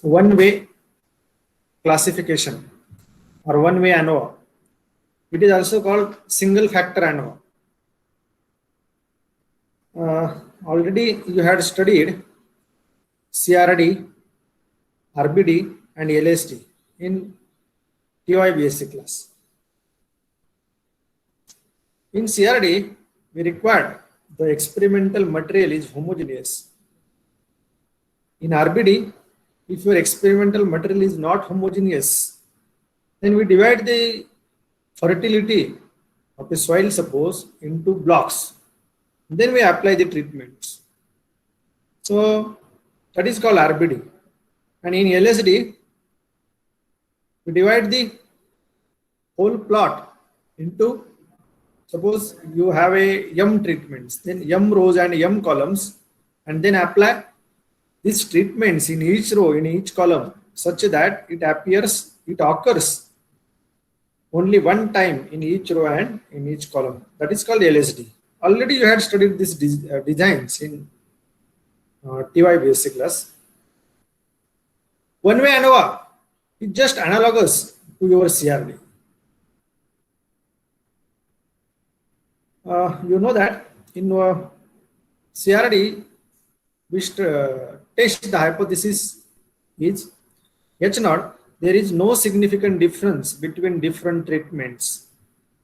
one-way classification or one-way ANOVA. It is also called single factor ANOVA. Already you had studied CRD, RBD and LSD in TY BSc class. In CRD, we required the experimental material is homogeneous. In RBD, if your experimental material is not homogeneous, then we divide the fertility of the soil, suppose, into blocks. Then we apply the treatments. So that is called RBD. And in LSD, we divide the whole plot into, suppose you have a M treatments, then M rows and M columns, and then apply these treatments in each row, in each column, such that it occurs only one time in each row and in each column. That is called LSD. Already you had studied these designs in TY BSc class. One-way ANOVA is just analogous to your CRD. You know that in CRD, we test the hypothesis is H0, there is no significant difference between different treatments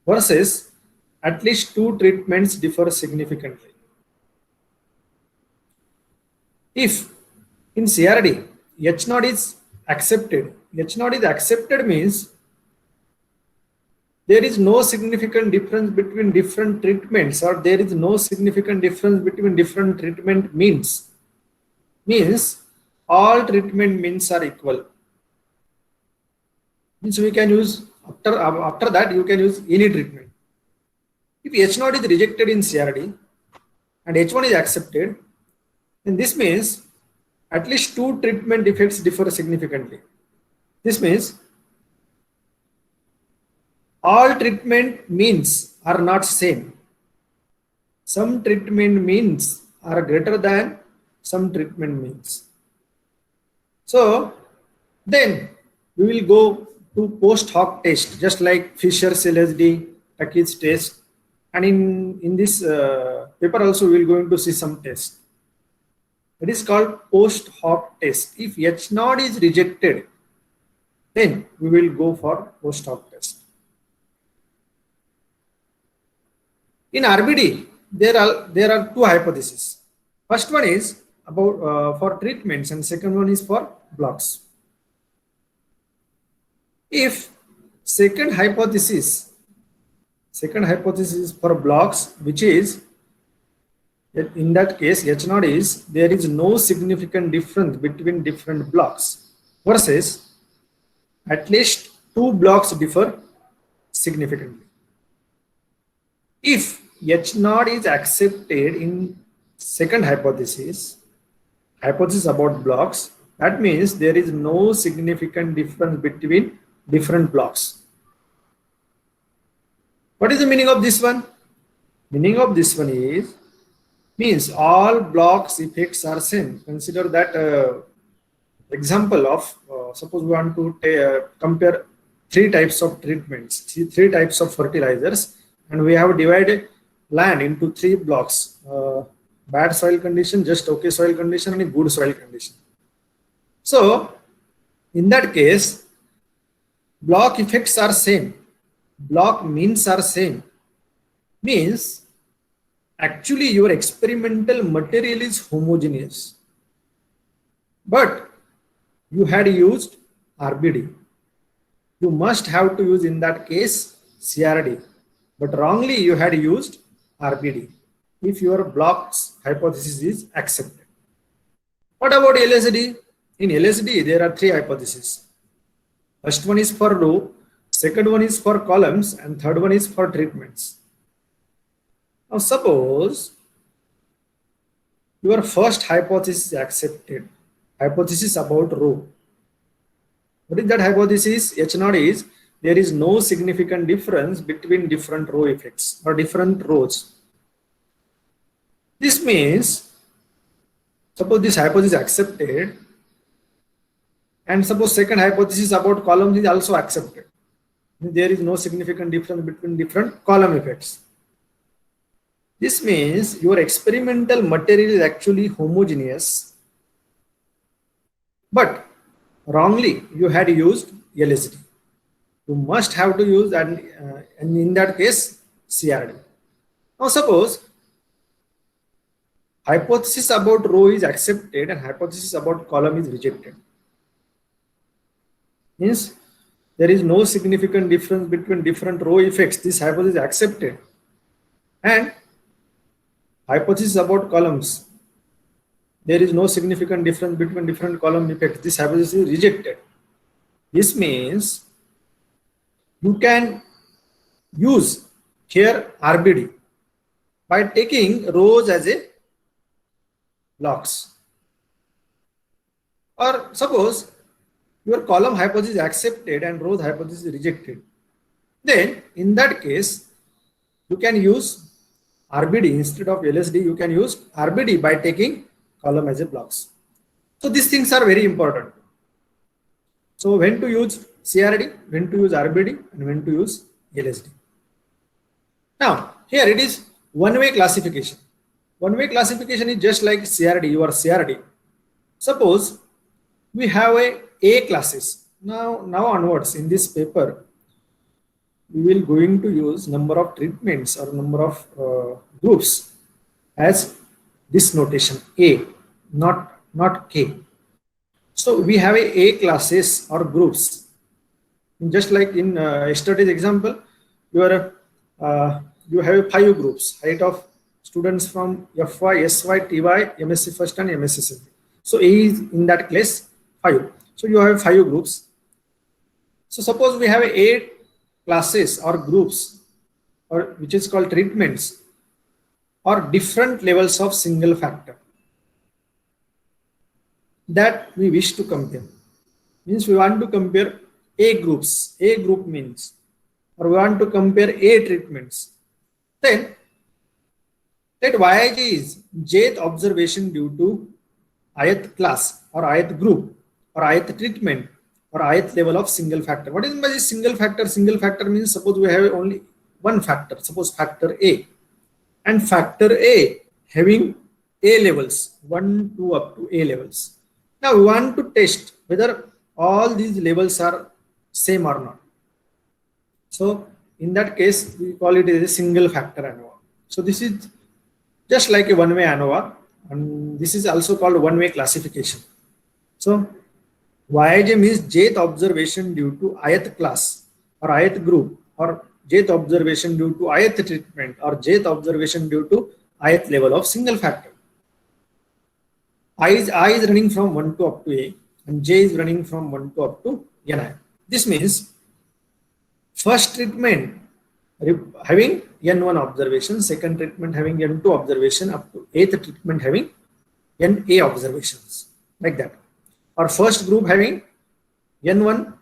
versus at least two treatments differ significantly. If in CRD, H0 is accepted, H0 is accepted means there is no significant difference between different treatments, or there is no significant difference between different treatment means all treatment means are equal. Means we can use after that you can use any treatment. If H0 is rejected in CRD and H1 is accepted, then this means at least two treatment effects differ significantly. This means all treatment means are not same. Some treatment means are greater than some treatment means. So then we will go to post hoc test, just like Fisher's LSD, Takey's test, and in this paper also we will going to see some test. It is called post hoc test. If H0 is rejected, then we will go for post hoc test. In RBD, there are two hypotheses. First one is about for treatments, and second one is for blocks. If second hypothesis is for blocks, which is in that case H0 is there is no significant difference between different blocks versus at least two blocks differ significantly. If H0 is accepted in second hypothesis about blocks, that means there is no significant difference between different blocks. What is the meaning of this one? Meaning of this one is means all blocks effects are same. Consider that example of suppose we want to compare three types of treatments, three types of fertilizers, and we have divided land into three blocks: bad soil condition, just okay soil condition, and a good soil condition. So in that case, block effects are same, block means are same, means actually your experimental material is homogeneous, but you had used RBD. You must have to use in that case CRD, but wrongly you had used RBD if your blocks hypothesis is accepted. What about LSD? In LSD, there are three hypotheses. First one is for row, second one is for columns, and third one is for treatments. Now suppose your first hypothesis is accepted, hypothesis about row. What is that hypothesis? H0 is there is no significant difference between different row effects or different rows. This means, suppose this hypothesis is accepted, And suppose second hypothesis about columns is also accepted. There is no significant difference between different column effects. This means your experimental material is actually homogeneous, but wrongly you had used LSD. You must have to use, and in that case, CRD. Now suppose hypothesis about row is accepted and hypothesis about column is rejected. Means there is no significant difference between different row effects. This hypothesis is accepted, and hypothesis about columns, there is no significant difference between different column effects. This hypothesis is rejected. This means you can use here RBD by taking rows as a blocks. Or suppose your column hypothesis is accepted and rows hypothesis is rejected. Then in that case, you can use RBD instead of LSD. You can use RBD by taking column as a blocks. So these things are very important. So when to use CRD, when to use RBD, and when to use LSD. Now here it is one-way classification. One-way classification is just like CRD, your CRD. Suppose we have A classes. Now onwards in this paper, we will going to use number of treatments or number of groups as this notation A, not K. So we have A classes or groups. Just like in yesterday's example, you have 5 groups, height of students from FY, SY, TY, MSc first and MSc second. So A is in that case 5. So you have 5 groups. So suppose we have 8 classes or groups, or which is called treatments, or different levels of single factor that we wish to compare. Means we want to compare A groups, A group means, or we want to compare A treatments. Then that Yij is jth observation due to ith class or ith group or ith treatment or ith level of single factor. What is meant by this single factor? Single factor means suppose we have only one factor, suppose factor A, and factor A having A levels, 1, 2 up to A levels. Now we want to test whether all these levels are same or not. So in that case, we call it as a single factor ANOVA. So this is just like a one-way ANOVA, and this is also called one-way classification. So Yj means jth observation due to ith class or ith group, or jth observation due to ith treatment, or jth observation due to ith level of single factor. I is running from 1 to up to A, and J is running from 1 to up to Ni. This means first treatment having N1 observation, second treatment having N2 observation, up to 8th treatment having Na observations, like that. Or first group having N1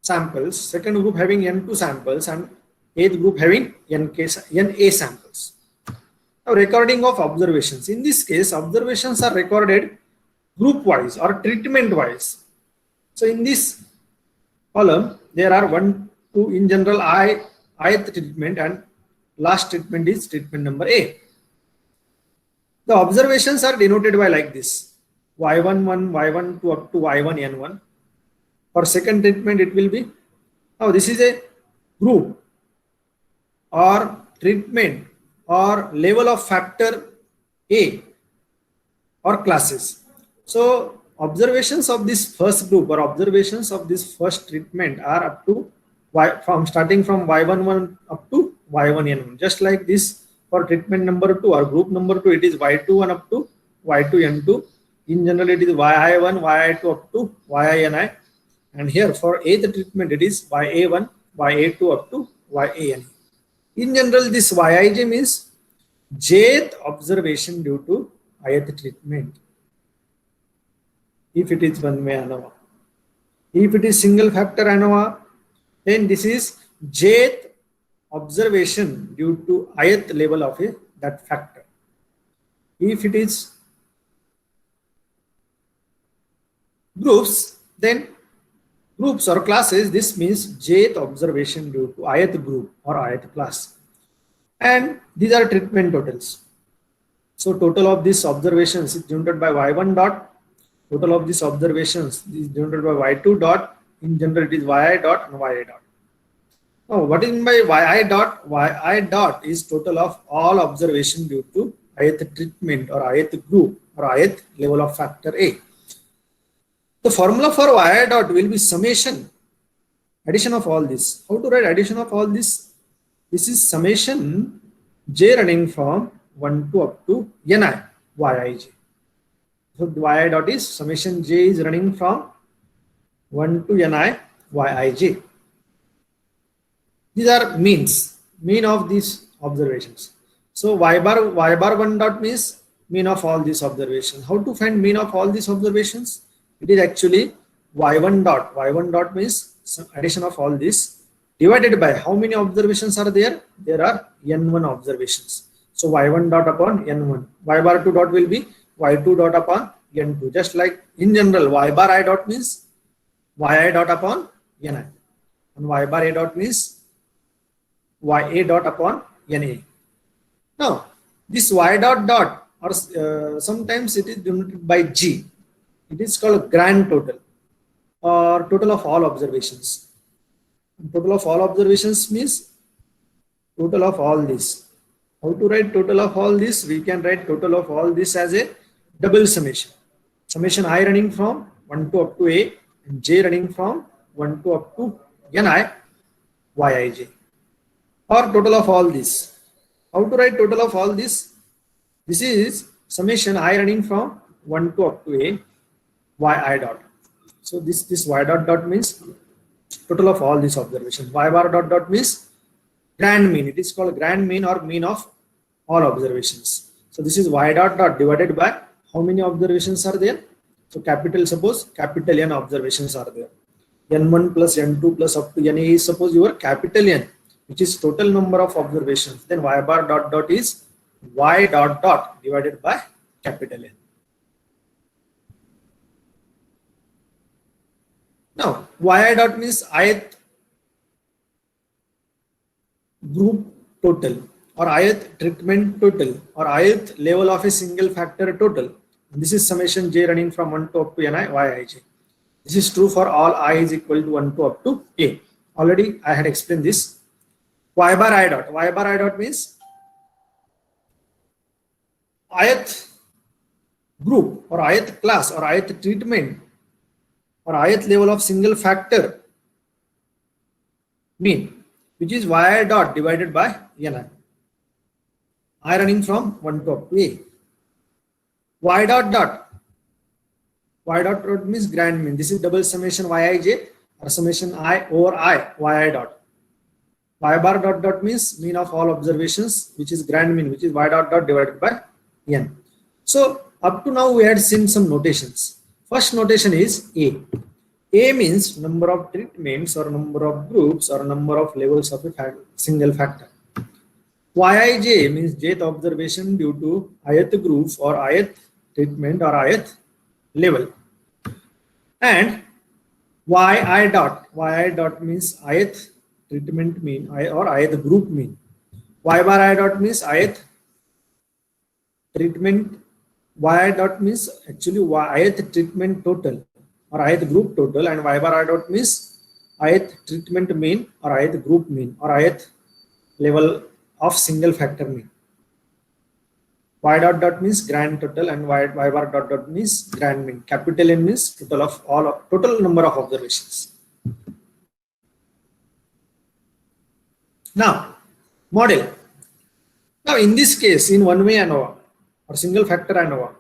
samples, second group having N2 samples, and 8th group having Na samples. Now recording of observations. In this case, observations are recorded group wise or treatment wise. So in this column, there are 1, 2 in general ith treatment, and last treatment is treatment number A. The observations are denoted by like this: Y11, Y12 up to Y1N1. For second treatment, it will be, now this is a group or treatment or level of factor A or classes. So observations of this first group or observations of this first treatment are up to starting from Y11 up to Y1N1. Just like this for treatment number 2 or group number 2, it is Y21 up to Y2N2. In general, it is YI1, YI2 up to YINI. And here for 8th treatment, it is YA1, YA2 up to YAN. In general, this Yij means jth observation due to ith treatment, if it is one-way ANOVA. If it is single factor ANOVA, then this is jth observation due to ith level of that factor. If it is groups, Then groups or classes, this means jth observation due to ith group or ith class. And these are treatment totals. So total of these observations is denoted by y1 dot. Total of these observations is denoted by y2 dot. In general, it is yi dot and ya dot. Now, what is meant by yi dot? Yi dot is total of all observation due to ith treatment or ith group or ith level of factor A. The formula for yi dot will be summation, addition of all this. How to write addition of all this? This is summation j running from 1 to up to ni yij. So yi dot is summation j is running from 1 to ni yij. These are mean of these observations. So y bar 1 dot means mean of all these observations. How to find mean of all these observations? It is actually y1 dot. Y1 dot means some addition of all this divided by how many observations are there? There are n1 observations. So y1 dot upon n1. Y bar 2 dot will be y2 dot upon n2. Just like in general, y bar I dot means yi dot upon ni. And y bar a dot means ya dot upon na. Now, this y dot dot or sometimes it is denoted by g. It is called grand total or total of all observations. Total of all observations means total of all this. How to write total of all this? We can write total of all this as a double summation. Summation I running from 1 to up to a and j running from 1 to up to ni yij. Or total of all this. How to write total of all this? This is summation I running from 1 to up to a yi dot. So this y dot dot means total of all these observations. Y bar dot dot means grand mean. It is called grand mean or mean of all observations. So this is y dot dot divided by how many observations are there? So suppose capital N observations are there. N1 plus N2 plus up to Na is suppose your capital N, which is total number of observations. Then y bar dot dot is y dot dot divided by capital N. Now, yi dot means ith group total or ith treatment total or ith level of a single factor total. This is summation j running from 1 to up to ni yij. This is true for all I is equal to 1 to up to a. Already I had explained this. Y bar I dot. Y bar I dot means ith group or ith class or ith treatment or ith level of single factor mean, which is y dot divided by ni. I running from 1 to up to a. Y dot dot. Y dot dot means grand mean. This is double summation yij or summation I over I yi dot. Y bar dot dot means mean of all observations, which is grand mean, which is y dot dot divided by n. So up to now we had seen some notations. First notation is A. A means number of treatments or number of groups or number of levels of a single factor. Yij means jth observation due to ith group or ith treatment or ith level. And yi dot means ith treatment mean or ith group mean. Y bar I dot means ith treatment. Y dot means actually ith treatment total or ith group total, and y bar I dot means ith treatment mean or ith group mean or ith level of single factor mean. Y dot dot means grand total and y bar dot dot means grand mean. Capital N means total number of observations. Now, model. Now, in this case, in one way ANOVA or single factor ANOVA,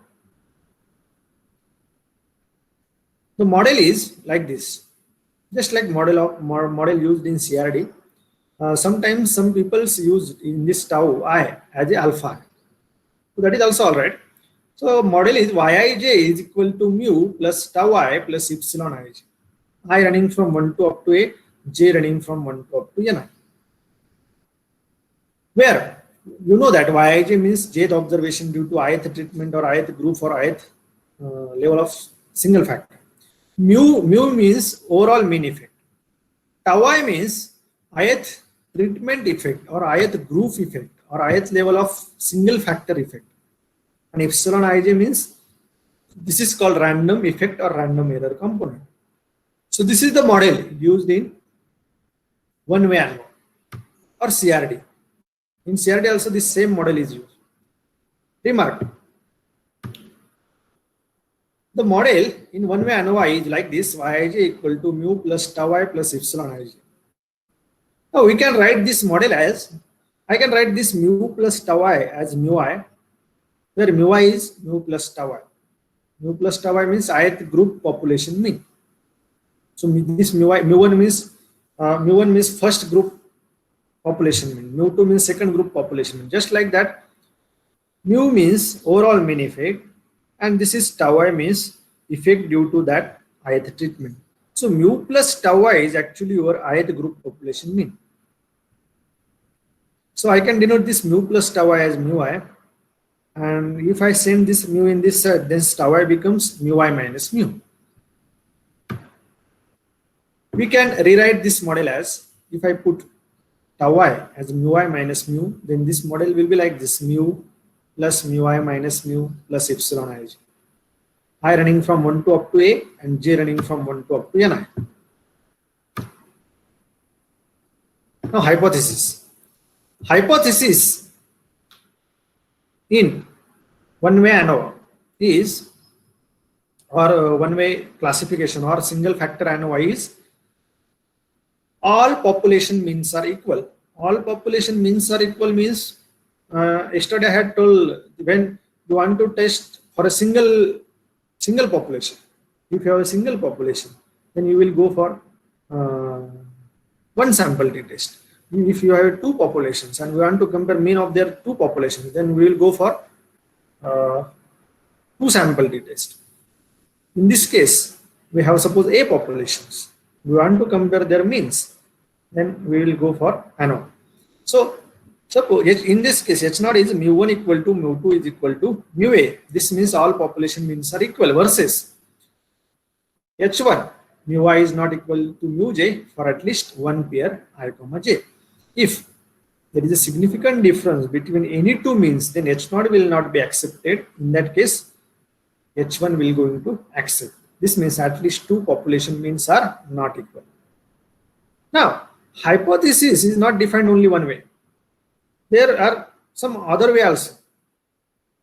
the model is like this, just like model used in CRD. Sometimes some people use in this tau I as a alpha. So that is also all right. So model is yij is equal to mu plus tau I plus epsilon ij. I running from 1 to up to a, j running from 1 to up to ni. Where you know that yij means jth observation due to ith treatment or ith group or ith level of single factor. Mu means overall mean effect. Tau I means ith treatment effect or ith group effect or ith level of single factor effect. And epsilon ij means this is called random effect or random error component. So this is the model used in one-way ANOVA or CRD. In CRD also this same model is used. Remark. The model in one-way ANOVA is like this: Yij equal to mu plus tau I plus epsilon ij. Now we can write this model as, I can write this mu plus tau I as mu I, where mu I is mu plus tau I. Mu plus tau I means ith group population mean. So this mu1 means first group population mean, mu2 means second group population mean. Just like that, mu means overall mean effect, and this is tau I means effect due to that ith treatment. So mu plus tau I is actually your ith group population mean. So I can denote this mu plus tau I as mu I, and if I send this mu in this side, then tau I becomes mu I minus mu. We can rewrite this model as, if I put tau I as mu I minus mu, then this model will be like this: mu plus mu I minus mu plus epsilon ij. I running from 1 to up to a and j running from 1 to up to ni. Now hypothesis. Hypothesis in one-way ANOVA is, or one-way classification or single factor ANOVA is, all population means are equal. All population means are equal means, yesterday I had told, when you want to test for a single population, if you have a single population, then you will go for one sample t-test. If you have two populations and we want to compare mean of their two populations, then we will go for two sample t-test. In this case, we have suppose A populations. We want to compare their means, then we will go for ANOVA. So suppose in this case H0 is mu1 equal to mu2 is equal to mu A. This means all population means are equal, versus H1 mu I is not equal to mu j for at least one pair I comma j. If there is a significant difference between any two means, then H0 will not be accepted. In that case, H1 will going to accept. This means at least two population means are not equal. Now, hypothesis is not defined only one way. There are some other way also.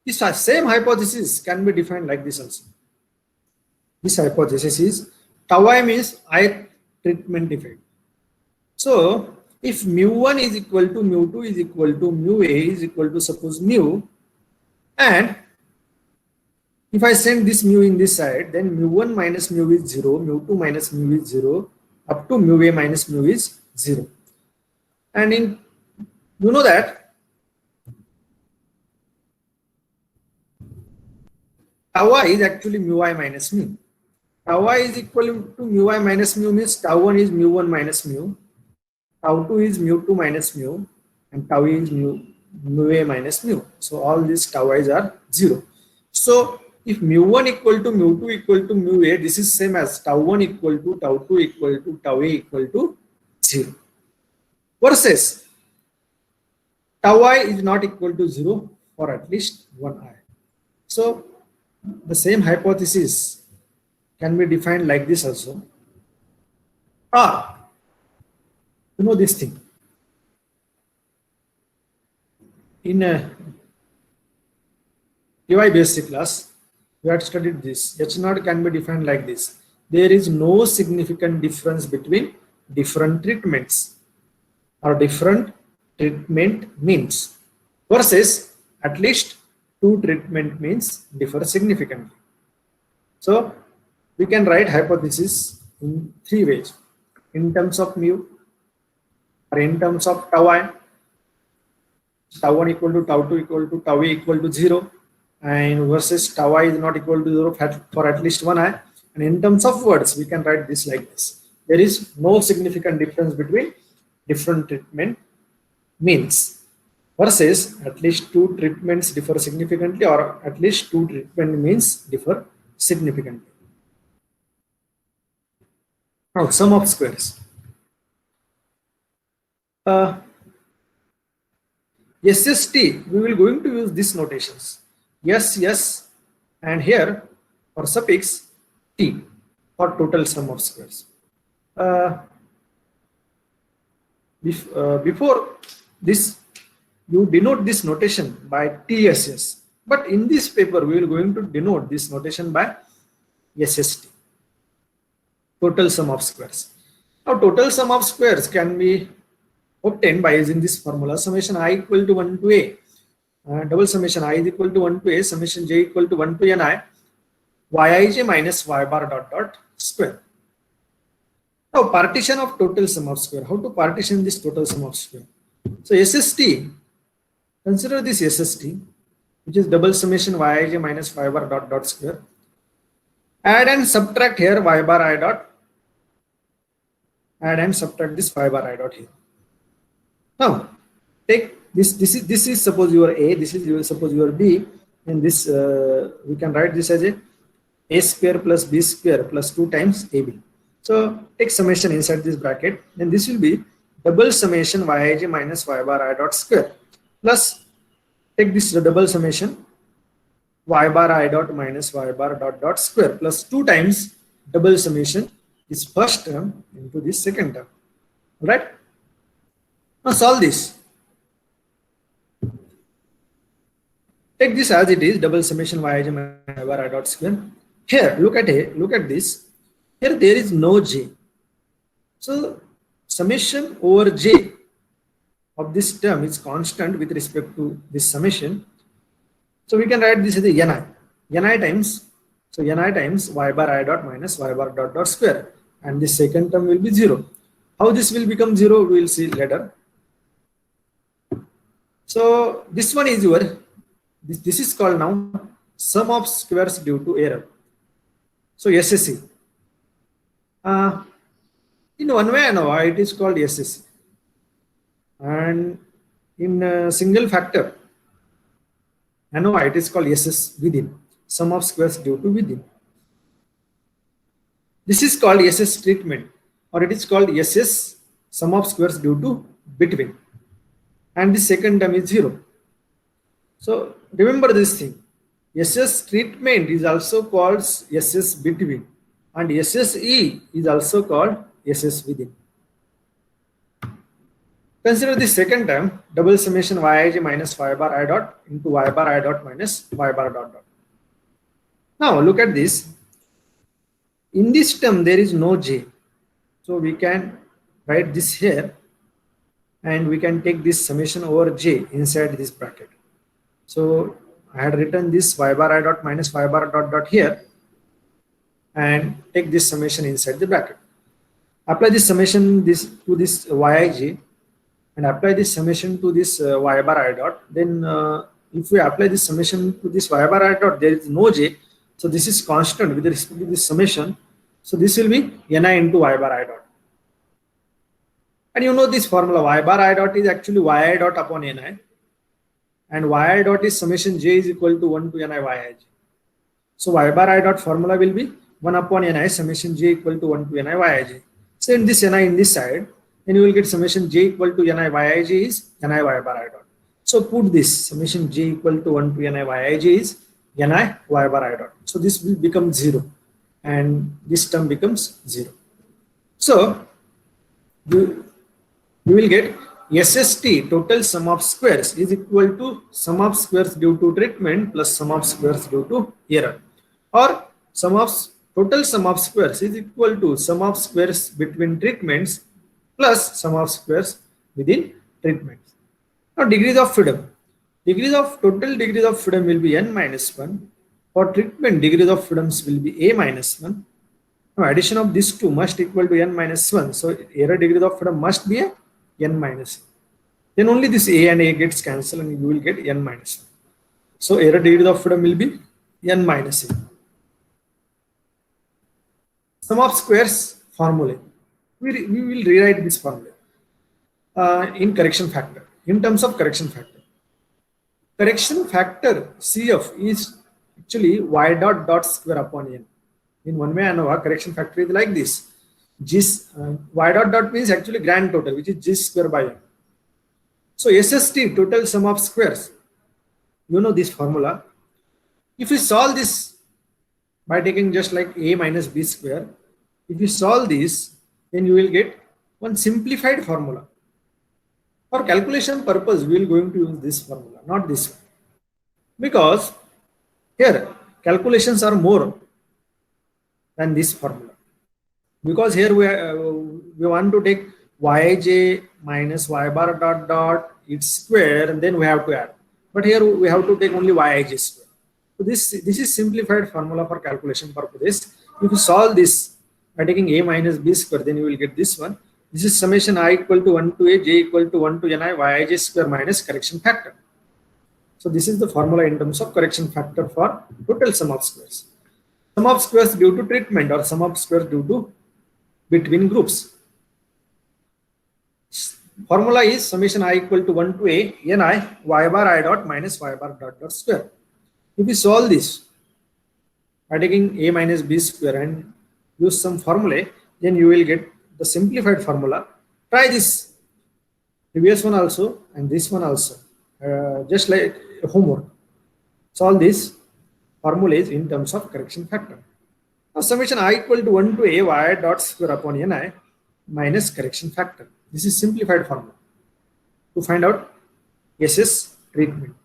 This same hypothesis can be defined like this also. This hypothesis is tau I means ith treatment effect. So if mu1 is equal to mu2 is equal to mu A is equal to suppose mu, and if I send this mu in this side, then mu1 minus mu is 0, mu2 minus mu is 0, up to mu A minus mu is 0. And in, you know that tau I is actually mu I minus mu. Tau I is equal to mu I minus mu means tau 1 is mu1 minus mu, tau 2 is mu2 minus mu, and tau is mu A minus mu. So all these tau i's are 0. So if mu1 equal to mu2 equal to mu A, this is same as tau 1 equal to tau 2 equal to tau A equal to 0. Versus tau I is not equal to 0 for at least one I. So the same hypothesis can be defined like this also. Or, you know this thing. In TY basic class, we had studied this. H0 can be defined like this. There is no significant difference between different treatments or different treatment means, versus at least two treatment means differ significantly. So we can write hypothesis in three ways: in terms of mu, or in terms of tau I, tau 1 equal to tau 2 equal to tau A equal to 0, and versus tau I is not equal to 0 for at least one I. And in terms of words, we can write this like this: there is no significant difference between different treatment means, versus at least two treatments differ significantly, or at least two treatment means differ significantly. Now sum of squares. SST, we will going to use these notations. Yes, and here for suffix T for total sum of squares. Before this, you denote this notation by TSS, but in this paper we are going to denote this notation by SST, total sum of squares. Now total sum of squares can be obtained by using this formula, summation I equal to 1 to A, double summation I is equal to 1 to A, summation j equal to 1 to Ni, Yij minus Y bar dot dot square. Now partition of total sum of square. How to partition this total sum of square? So SST, consider this SST, which is double summation Yij minus Y bar dot dot square. Add and subtract here Y bar I dot. Add and subtract this Y bar I dot here. Now take this. This is suppose your A. This is suppose your B, and this we can write this as a square plus B square plus 2 times AB. So take summation inside this bracket, and this will be double summation Yij minus Y bar I dot square plus take this double summation Y bar I dot minus Y bar dot dot square plus 2 times double summation this first term into this second term. Right? Now solve this. Take this as it is, double summation Yij minus Y bar I dot square. Here, look at this. Here there is no j. So summation over j of this term is constant with respect to this summation. So we can write this as a ni times. So ni times Y bar I dot minus Y bar dot dot square, and this second term will be 0. How this will become 0, we will see later. So this one is your, this is called now sum of squares due to error. So SSE. In one way ANOVA it is called SSE, and in single factor ANOVA it is called SS within, sum of squares due to within. This is called SS treatment, or it is called SS sum of squares due to between, and the second term is 0. So remember this thing, SS treatment is also called SS between, and SSE is also called SS within. Consider the second term, double summation Yij minus Y bar I dot into Y bar I dot minus Y bar dot dot. Now look at this. In this term there is no j, so we can write this here, and we can take this summation over j inside this bracket. So I had written this Y bar I dot minus Y bar dot dot here, and take this summation inside the bracket. Apply this summation to this Yij, and apply this summation to this Y bar I dot. Then if we apply this summation to this Y bar I dot, there is no j, so this is constant with respect to this summation. So this will be ni into Y bar I dot. And you know this formula, Y bar I dot is actually Yi dot upon ni, and Yi dot is summation j is equal to 1 to ni Yij. So Y bar I dot formula will be 1 upon ni summation j equal to 1 to ni Yij. So in this ni in this side, then you will get summation j equal to ni Yij is ni Y bar I dot. So put this summation j equal to 1 to ni Yij is ni Y bar I dot. So this will become 0, and this term becomes 0. So you will get SST, total sum of squares, is equal to sum of squares due to treatment plus sum of squares due to error, or total sum of squares is equal to sum of squares between treatments plus sum of squares within treatments. Now degrees of freedom. Total degrees of freedom will be n minus 1. For treatment, degrees of freedoms will be a minus 1. Now addition of these two must equal to n minus 1. So error degrees of freedom must be a n minus 1. Then only this a and a gets cancelled, and you will get n minus 1. So error degrees of freedom will be n minus 1. Sum of squares formula. We will rewrite this formula in correction factor. In terms of correction factor, CF is actually y dot dot square upon n. In one way ANOVA, correction factor is like this. y dot dot means actually grand total, which is g square by n. So SST, total sum of squares, you know this formula. If we solve this by taking just like a minus b square, if you solve this, then you will get one simplified formula. For calculation purpose, we will going to use this formula, not this one. Because here calculations are more than this formula. Because here we want to take yj minus y bar dot dot its square, and then we have to add. But here we have to take only yij square. So this is simplified formula for calculation purposes. If you solve this by taking a minus b square, then you will get this one. This is summation I equal to 1 to a, j equal to 1 to ni, yij square minus correction factor. So this is the formula in terms of correction factor for total sum of squares. Sum of squares due to treatment or sum of squares due to between groups. Formula is summation I equal to 1 to a ni y bar I dot minus y bar dot dot square. If we solve this by taking a minus b square and use some formulae, then you will get the simplified formula. Try this previous one also and this one also, just like homework. Solve this formulas in terms of correction factor. Now summation I equal to 1 to a y dot square upon ni minus correction factor. This is simplified formula to find out SS treatment.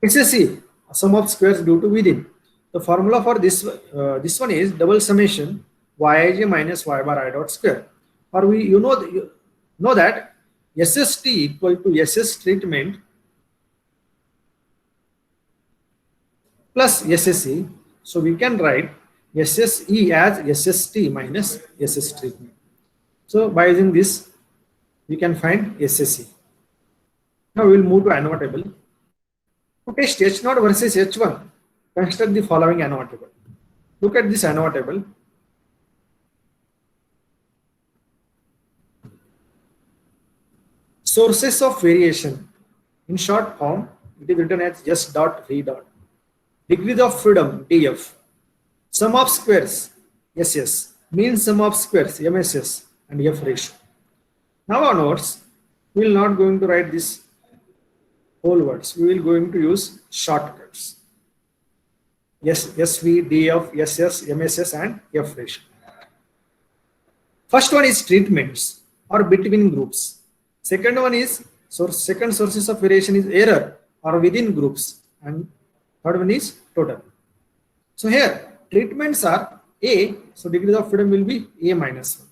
SSE, sum of squares due to within. The formula for this one is double summation yij minus y bar I dot square. Or you know that SST equal to SS treatment plus SSE. So we can write SSE as SST minus SS treatment. So by using this, we can find SSE. Now we will move to ANOVA table. To test H0 versus H1, construct the following ANOVA table. Look at this ANOVA table. Sources of variation. In short form, it is written as S dot V dot. Degrees of freedom, DF. Sum of squares, SS. Mean sum of squares, MSS, and F ratio. Now onwards, we will not going to write this whole words. We will going to use shortcuts. Yes, SV, DF, SS, MSS, and F ratio. First one is treatments or between groups. Second one is second sources of variation is error or within groups, and third one is total. So here treatments are A, so degrees of freedom will be A minus 1.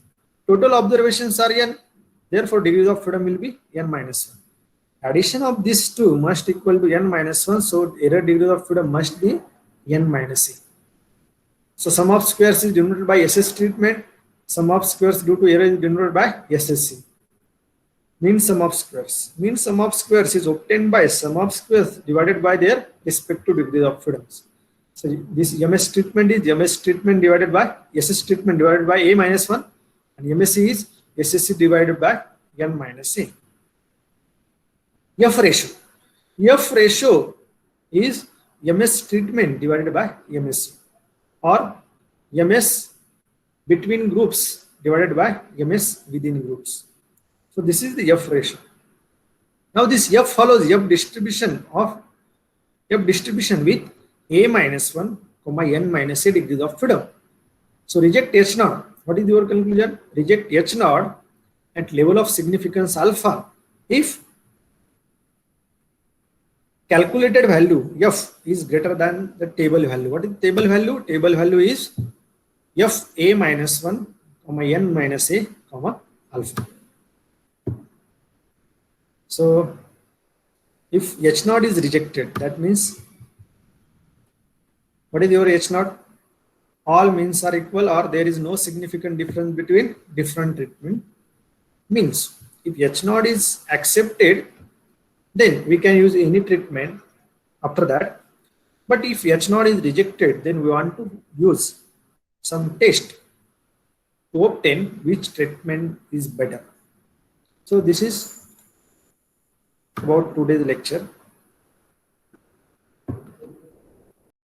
Total observations are N, therefore degrees of freedom will be N minus 1. Addition of these two must equal to N minus 1, so error degrees of freedom must be N minus A. So sum of squares is denoted by SS treatment, sum of squares due to error is denoted by SSC. Mean sum of squares. Mean sum of squares is obtained by sum of squares divided by their respective degrees of freedoms. So this MS treatment is MS treatment divided by SS treatment divided by A minus 1, and MSC is SSC divided by N minus A. F ratio. F ratio is MS treatment divided by MSC, or MS between groups divided by MS within groups. So this is the F ratio. Now this F follows F distribution with A minus 1, N minus A degrees of freedom. So reject H0. What is your conclusion? Reject H0 at level of significance alpha if calculated value F is greater than the table value. What is table value? Table value is F A minus 1, N minus A, alpha. So if H0 is rejected, that means what is your H0? All means are equal or there is no significant difference between different treatment means. If H0 is accepted, then we can use any treatment after that. But if H0 is rejected, then we want to use some test to obtain which treatment is better. So this is about today's lecture.